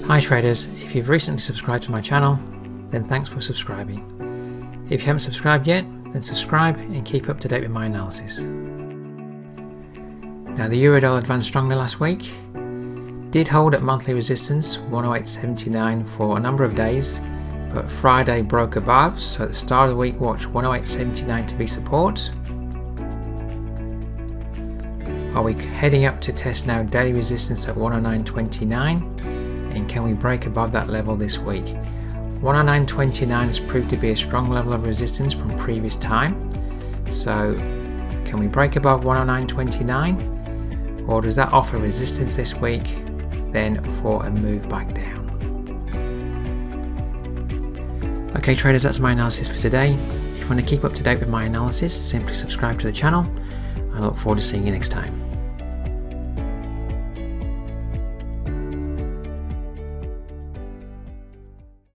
Hi traders, if you've recently subscribed to my channel, then thanks for subscribing. If you haven't subscribed yet, then subscribe and keep up to date with my analysis. Now the Eurodollar advanced strongly last week, did hold at monthly resistance 108.79 for a number of days, but Friday broke above, so at the start of the week watch 108.79 to be support. Are we heading up to test now daily resistance at 109.29? And can we break above that level this week? 109.29 has proved to be a strong level of resistance from previous time. So can we break above 109.29? Or does that offer resistance this week then for a move back down? Okay traders, that's my analysis for today. If you want to keep up to date with my analysis, simply subscribe to the channel. I look forward to seeing you next time.